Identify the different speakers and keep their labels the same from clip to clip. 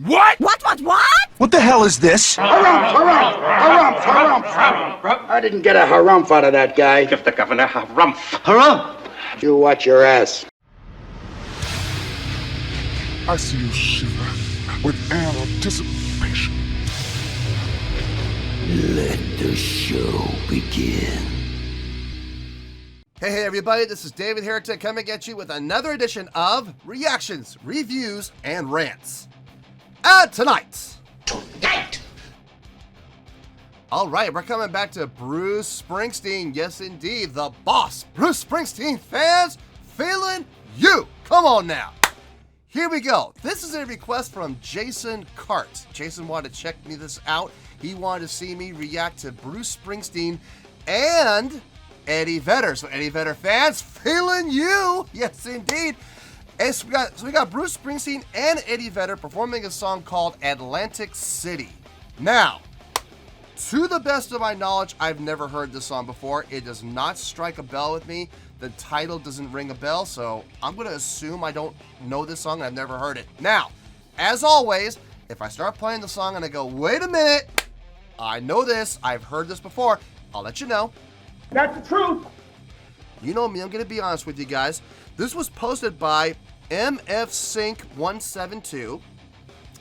Speaker 1: What?
Speaker 2: What?
Speaker 3: What the hell is this?
Speaker 4: Harumph. I didn't get a harumph out of that guy.
Speaker 1: Give the governor harumph.
Speaker 3: Harumph!
Speaker 4: You watch your ass.
Speaker 5: I see you shiver with anticipation.
Speaker 6: Let the show begin.
Speaker 7: Hey everybody, this is David Heretic coming at you with another edition of Reactions, Reviews, and Rants. Tonight! Alright, we're coming back to Bruce Springsteen. Yes indeed, the boss. Bruce Springsteen fans, feeling you. Come on now. Here we go. This is a request from Jason Cart. Jason wanted to check this out. He wanted to see me react to Bruce Springsteen and Eddie Vedder. So Eddie Vedder fans, feeling you. Yes, indeed. And so we got Bruce Springsteen and Eddie Vedder performing a song called Atlantic City. Now, to the best of my knowledge, I've never heard this song before. It does not strike a bell with me. The title doesn't ring a bell, so I'm going to assume I don't know this song. I've never heard it. Now, as always, if I start playing the song and I go, wait a minute, I know this, I've heard this before, I'll let you know.
Speaker 1: That's the truth.
Speaker 7: You know me, I'm going to be honest with you guys. This was posted by MFSync172,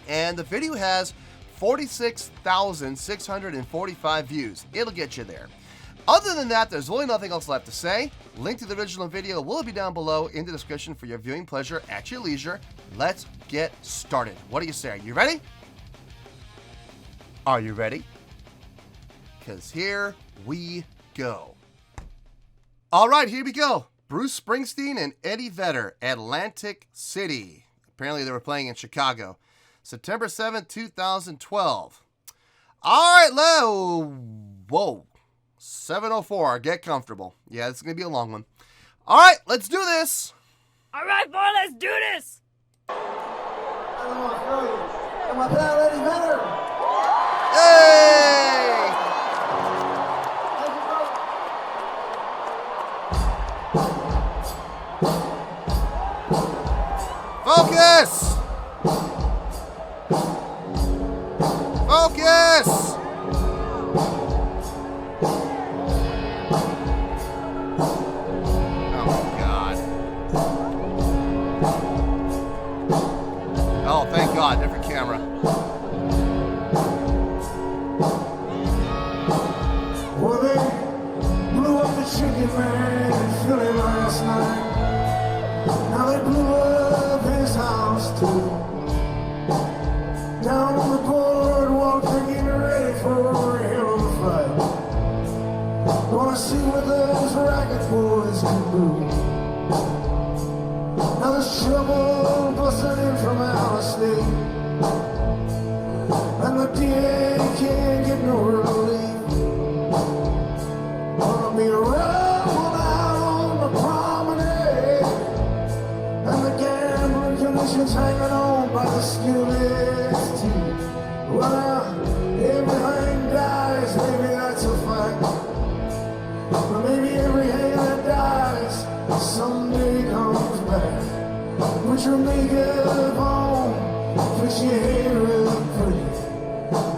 Speaker 7: and the video has 46,645 views. It'll get you there. Other than that, there's really nothing else left to say. Link to the original video will be down below in the description for your viewing pleasure at your leisure. Let's get started. What do you say? Are you ready? Are you ready? Because here we go. All right, here we go. Bruce Springsteen and Eddie Vedder, Atlantic City. Apparently they were playing in Chicago. September 7th, 2012. All right, whoa. 7:04, get comfortable. Yeah, this is going to be a long one. All right, let's do this.
Speaker 2: All right, boy, let's do this.
Speaker 7: Hey! Focus! Focus! Oh my God. Oh, thank God, different camera.
Speaker 8: Well, they blew up the chicken man in Philly last night. Now they blew up his house too. Down on the boardwalk, they're getting ready for a hell of a fight. Wanna see what those racket boys can do. Now there's trouble busting in from out of state, and the DA can't get no relief. Gonna be a rumble out on the promenade, and the gambling commission's hanging on by the skin of his teeth. Well, everything dies, maybe that's a fact. But maybe every hand that dies someday comes back. Put your makeup on, fix your hair real pretty,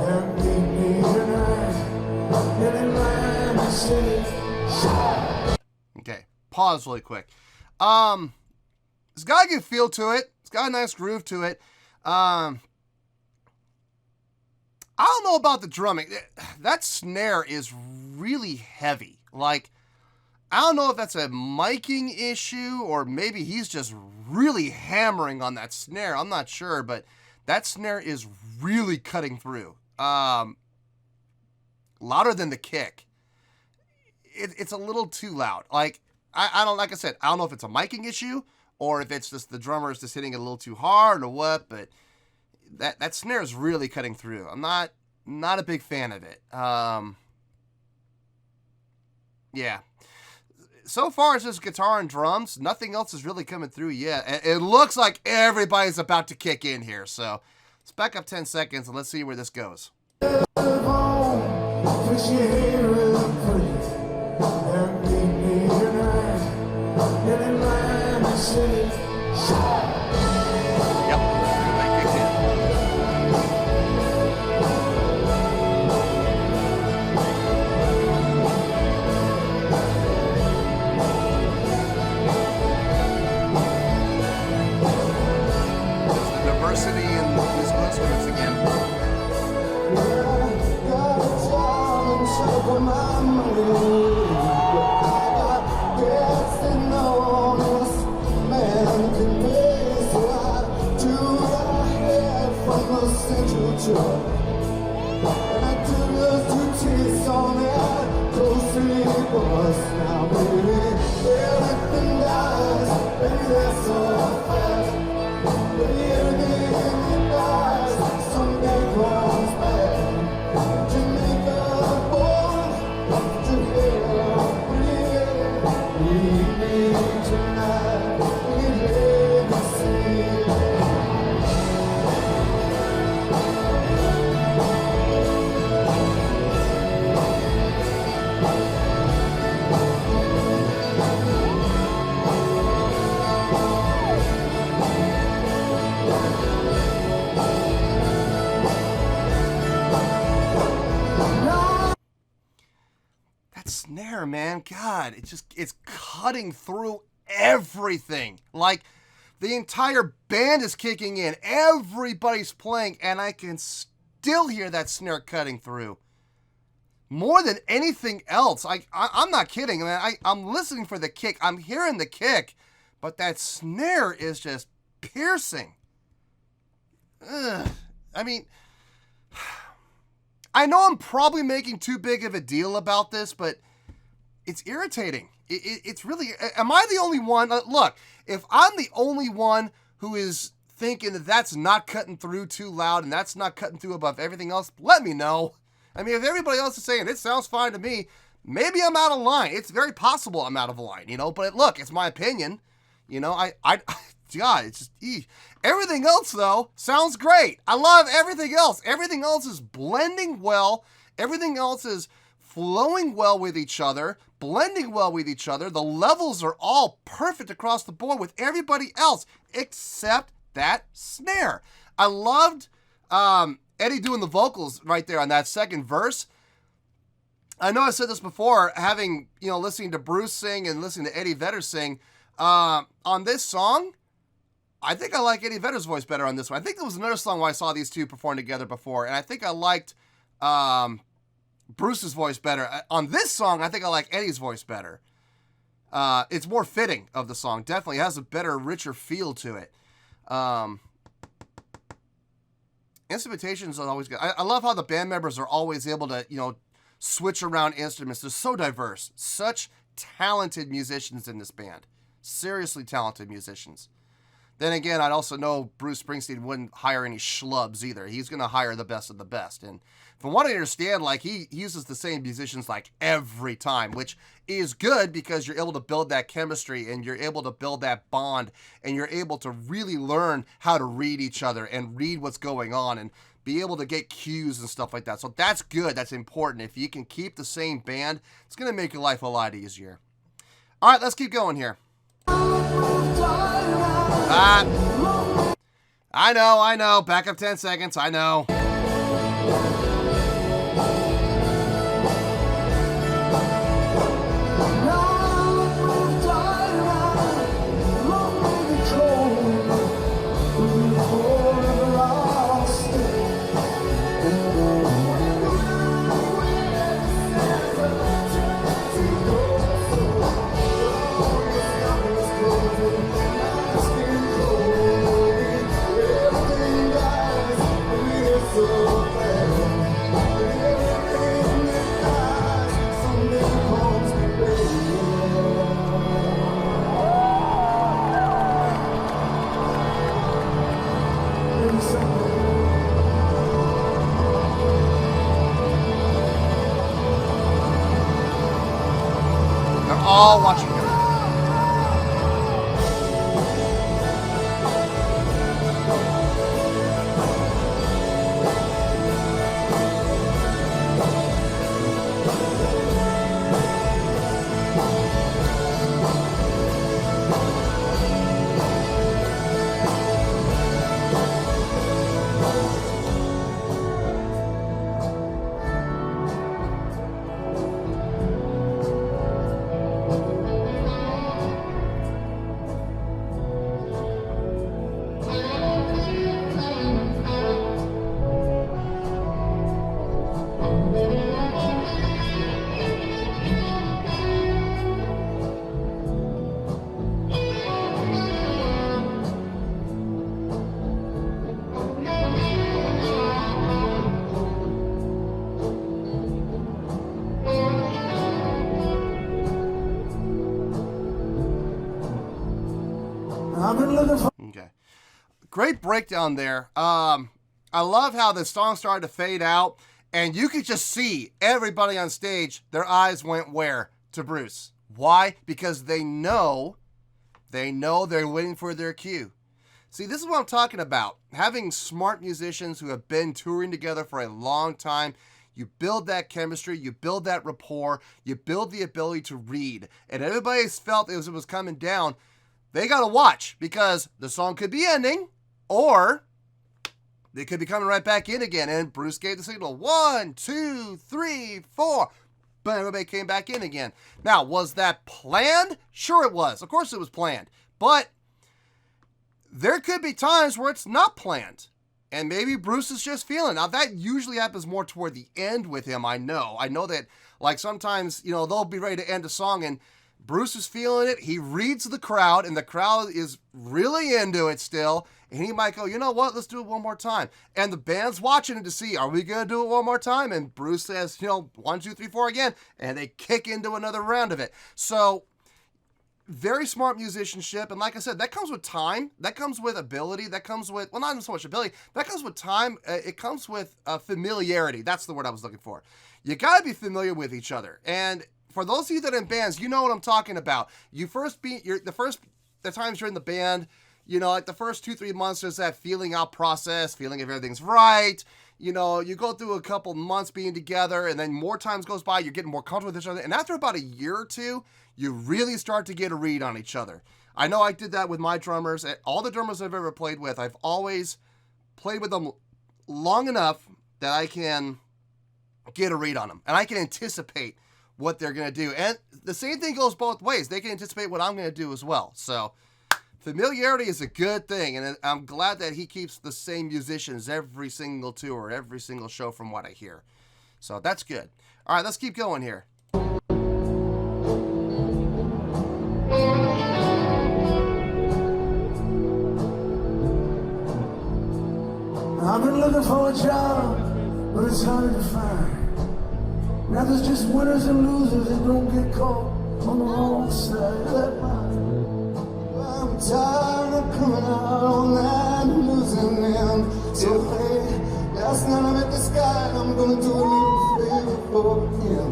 Speaker 8: and meet me tonight in Atlantic City.
Speaker 7: Okay, pause really quick. It's got a good feel to it. It's got a nice groove to it. I don't know about the drumming. That snare is really heavy. Like, I don't know if that's a miking issue or maybe he's just really hammering on that snare. I'm not sure, but that snare is really cutting through. Louder than the kick. It's a little too loud. Like, I don't, like I said, I don't know if it's a miking issue or if it's just the drummer is just hitting it a little too hard or what, but that snare is really cutting through. I'm not a big fan of it. Yeah. So far, it's just guitar and drums. Nothing else is really coming through yet. It looks like everybody's about to kick in here. So let's back up 10 seconds and let's see where this goes. Yep. complexity and musical instruments again. Snare, man, God, it's cutting through everything. Like, the entire band is kicking in, everybody's playing, and I can still hear that snare cutting through. More than anything else, I'm not kidding, man. I'm listening for the kick, I'm hearing the kick, but that snare is just piercing. Ugh. I mean, I know I'm probably making too big of a deal about this, but it's irritating. It's really, am I the only one? Look, if I'm the only one who is thinking that that's not cutting through too loud and that's not cutting through above everything else, let me know. I mean, if everybody else is saying it sounds fine to me, maybe I'm out of line. It's very possible I'm out of line, you know, but look, it's my opinion. You know, God, it's just, everything else, though, sounds great. I love everything else. Everything else is blending well. Everything else is flowing well with each other, blending well with each other. The levels are all perfect across the board with everybody else, except that snare. I loved Eddie doing the vocals right there on that second verse. I know I said this before, having, you know, listening to Bruce sing and listening to Eddie Vedder sing, on this song, I think I like Eddie Vedder's voice better on this one. I think there was another song where I saw these two perform together before, and I think I liked Bruce's voice better. On this song, I think I like Eddie's voice better. It's more fitting of the song. Definitely has a better, richer feel to it. Instrumentations are always good. I love how the band members are always able to, you know, switch around instruments. They're so diverse. Such talented musicians in this band. Seriously talented musicians. Then again, I'd also know Bruce Springsteen wouldn't hire any schlubs either. He's going to hire the best of the best. And from what I understand, like, he uses the same musicians like every time, which is good because you're able to build that chemistry and you're able to build that bond and you're able to really learn how to read each other and read what's going on and be able to get cues and stuff like that. So that's good. That's important. If you can keep the same band, it's going to make your life a lot easier. All right, let's keep going here. I know. Back up 10 seconds. I know. All watching her.
Speaker 8: looking for.
Speaker 7: Okay. Great breakdown there. I love how the song started to fade out, and you could just see everybody on stage, their eyes went where? To Bruce. Why? Because they know they're waiting for their cue. See, this is what I'm talking about. Having smart musicians who have been touring together for a long time, you build that chemistry, you build that rapport, you build the ability to read. And everybody's felt as it was coming down, they got to watch because the song could be ending or they could be coming right back in again. And Bruce gave the signal, 1, 2, 3, 4. But everybody came back in again. Now, was that planned? Sure it was. Of course it was planned. But there could be times where it's not planned. And maybe Bruce is just feeling. Now, that usually happens more toward the end with him, I know. I know that, like, sometimes, you know, they'll be ready to end a song and Bruce is feeling it. He reads the crowd, and the crowd is really into it still. And he might go, you know what, let's do it one more time. And the band's watching it to see, are we going to do it one more time? And Bruce says, you know, 1, 2, 3, 4 again. And they kick into another round of it. So, very smart musicianship. And like I said, that comes with time. That comes with ability. That comes with, well, not so much ability. That comes with time. It comes with familiarity. That's the word I was looking for. You got to be familiar with each other. And for those of you that are in bands, you know what I'm talking about. The times you're in the band, you know, like the first 2-3 months, there's that feeling out process, feeling if everything's right. You know, you go through a couple months being together, and then more times goes by, you're getting more comfortable with each other. And after about a year or two, you really start to get a read on each other. I know I did that with my drummers. All the drummers I've ever played with, I've always played with them long enough that I can get a read on them. And I can anticipate what they're going to do. And the same thing goes both ways. They can anticipate what I'm going to do as well. So familiarity is a good thing. And I'm glad that he keeps the same musicians every single tour, every single show from what I hear. So that's good. All right, let's keep going here.
Speaker 8: I've been looking for a job, but it's hard to find. Now there's just winners and losers and don't get caught on the wrong side of that line. I'm tired of coming out on that and losing them. So hey, last night I met this guy and I'm gonna do a little favor for him.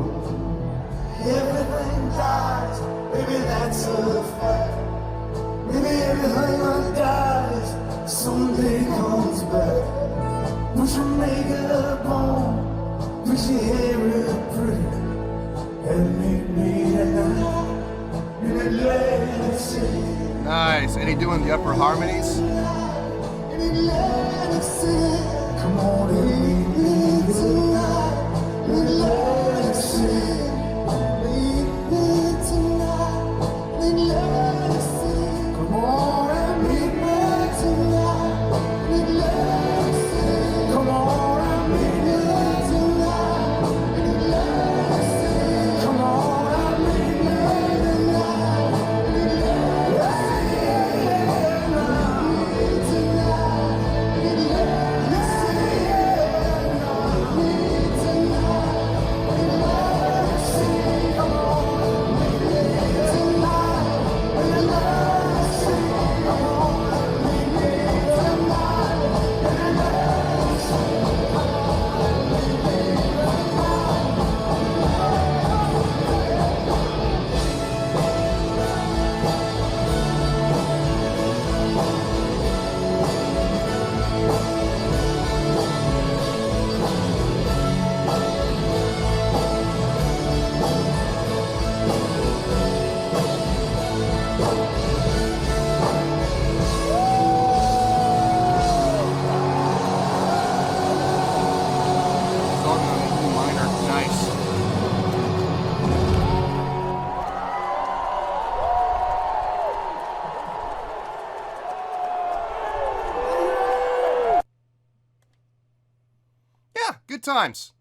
Speaker 8: Everything dies, baby, that's a fact. Maybe everything that dies someday comes back. Put your makeup on, put your hair up pretty, and meet me tonight in Atlantic City.
Speaker 7: Nice. And he doing the upper harmonies?
Speaker 8: In Atlantic City, come on and meet me tonight in Atlantic City. Meet me tonight in Atlantic City. Come on and meet me tonight in Atlantic City. Come on and meet me tonight in Atlantic City. Come on and meet me tonight in Atlantic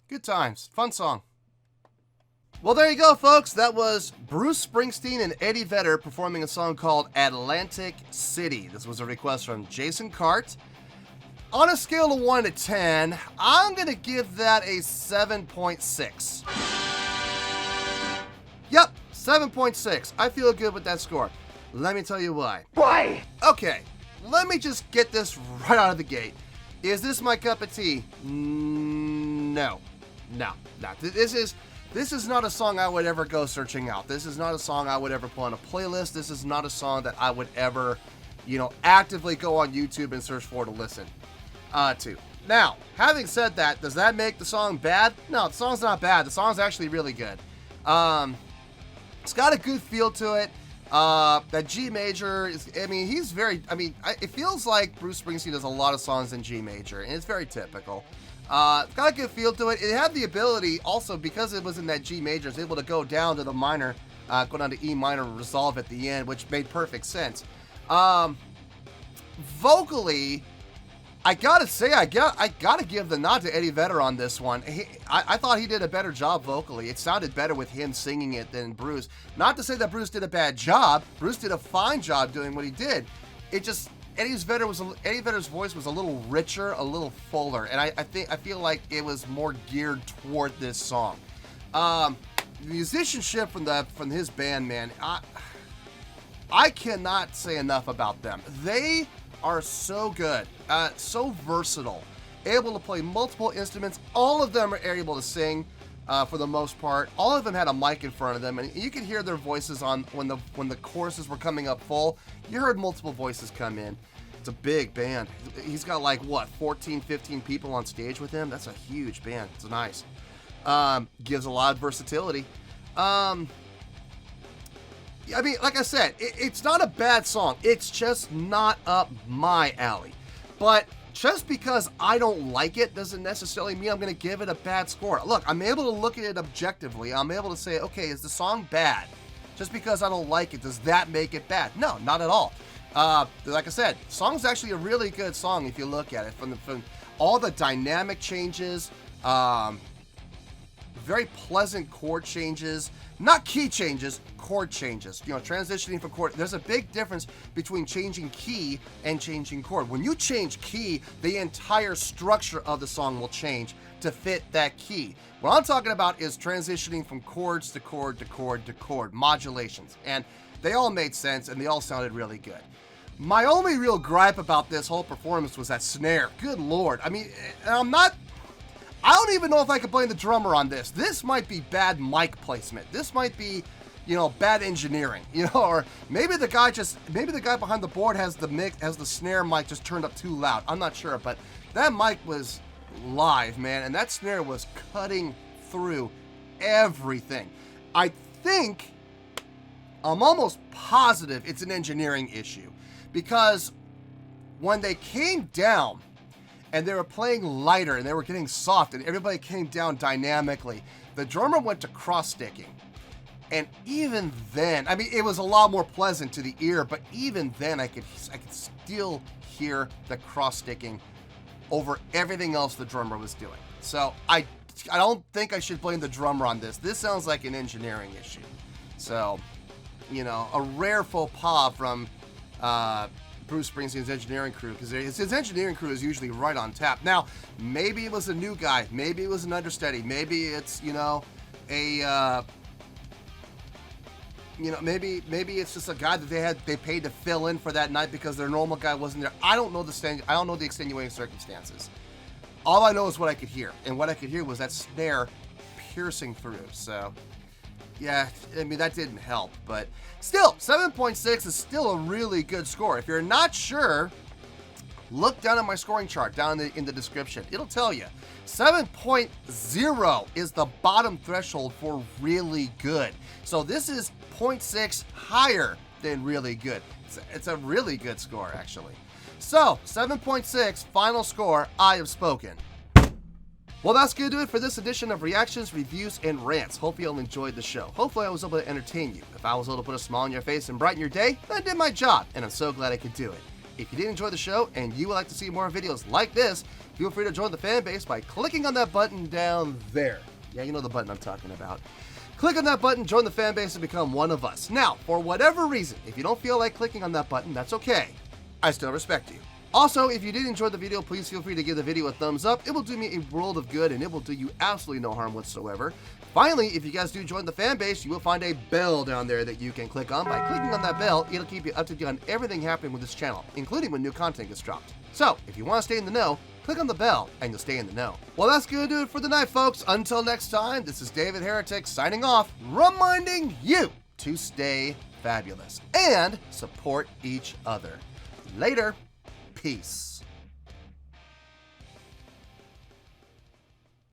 Speaker 7: Good times. Fun song. Well, there you go, folks. That was Bruce Springsteen and Eddie Vedder performing a song called Atlantic City. This was a request from Jason Cart. On a scale of 1 to 10, I'm going to give that a 7.6. Yep, 7.6. I feel good with that score. Let me tell you why.
Speaker 1: Why?
Speaker 7: Okay, let me just get this right out of the gate. Is this my cup of tea? No. This is not a song I would ever go searching out. This is not a song I would ever put on a playlist. This is not a song that I would ever, actively go on YouTube and search for to listen to. Now, having said that, does that make the song bad? No, the song's not bad. The song's actually really good. It's got a good feel to it. That G major is, it feels like Bruce Springsteen does a lot of songs in G major, and it's very typical. It's got a good feel to it. It had the ability, also, because it was in that G major, it's able to go down to the minor, go down to E minor and resolve at the end, which made perfect sense. Vocally, I gotta say, I gotta give the nod to Eddie Vedder on this one. I thought he did a better job vocally. It sounded better with him singing it than Bruce. Not to say that Bruce did a bad job. Bruce did a fine job doing what he did. It just, Eddie Vedder's voice was a little richer, a little fuller, and I feel like it was more geared toward this song. The musicianship from his band, man, I cannot say enough about them. They are so good, so versatile, able to play multiple instruments. All of them are able to sing, for the most part. All of them had a mic in front of them, and you could hear their voices on when the choruses were coming up full. You heard multiple voices come in. It's a big band. He's got 14, 15 people on stage with him. That's a huge band. It's nice. Gives a lot of versatility. Like I said, it's not a bad song. It's just not up my alley. But just because I don't like it doesn't necessarily mean I'm going to give it a bad score. Look, I'm able to look at it objectively. I'm able to say, okay, is the song bad? Just because I don't like it, does that make it bad? No, not at all. Like I said, the song's actually a really good song if you look at it. From all the dynamic changes, very pleasant chord changes, not key changes, chord changes. Transitioning from chord. There's a big difference between changing key and changing chord. When you change key, the entire structure of the song will change to fit that key. What I'm talking about is transitioning from chords to chord to chord to chord, modulations. And they all made sense and they all sounded really good. My only real gripe about this whole performance was that snare. Good Lord. I don't even know if I could blame the drummer on this. This might be bad mic placement. This might be, bad engineering, or maybe the guy behind the board has the snare mic just turned up too loud. I'm not sure, but that mic was live, man, and that snare was cutting through everything. I'm almost positive it's an engineering issue, because when they came down and they were playing lighter and they were getting soft and everybody came down dynamically, the drummer went to cross-sticking. And even then, it was a lot more pleasant to the ear, but even then I could still hear the cross-sticking over everything else the drummer was doing. So I don't think I should blame the drummer on this. This sounds like an engineering issue. So, a rare faux pas from Bruce Springsteen's engineering crew, because his engineering crew is usually right on tap. Now, maybe it was a new guy, maybe it was an understudy, maybe it's maybe it's just a guy that they paid to fill in for that night because their normal guy wasn't there. I don't know the extenuating circumstances. All I know is what I could hear, and what I could hear was that snare piercing through. So yeah, that didn't help, but still, 7.6 is still a really good score. If you're not sure, look down at my scoring chart down in the description. It'll tell you. 7.0 is the bottom threshold for really good. So this is 0.6 higher than really good. It's a really good score, actually. So, 7.6, final score, I have spoken. Well, that's going to do it for this edition of Reactions, Reviews, and Rants. Hope you all enjoyed the show. Hopefully I was able to entertain you. If I was able to put a smile on your face and brighten your day, then I did my job, and I'm so glad I could do it. If you did enjoy the show and you would like to see more videos like this, feel free to join the fan base by clicking on that button down there. Yeah, you know the button I'm talking about. Click on that button, join the fan base, and become one of us. Now, for whatever reason, if you don't feel like clicking on that button, that's okay. I still respect you. Also, if you did enjoy the video, please feel free to give the video a thumbs up. It will do me a world of good, and it will do you absolutely no harm whatsoever. Finally, if you guys do join the fan base, you will find a bell down there that you can click on. By clicking on that bell, it'll keep you up to date on everything happening with this channel, including when new content gets dropped. So, if you want to stay in the know, click on the bell and you'll stay in the know. Well, that's going to do it for the night, folks. Until next time, this is David Heretic signing off, reminding you to stay fabulous and support each other. Later. Peace.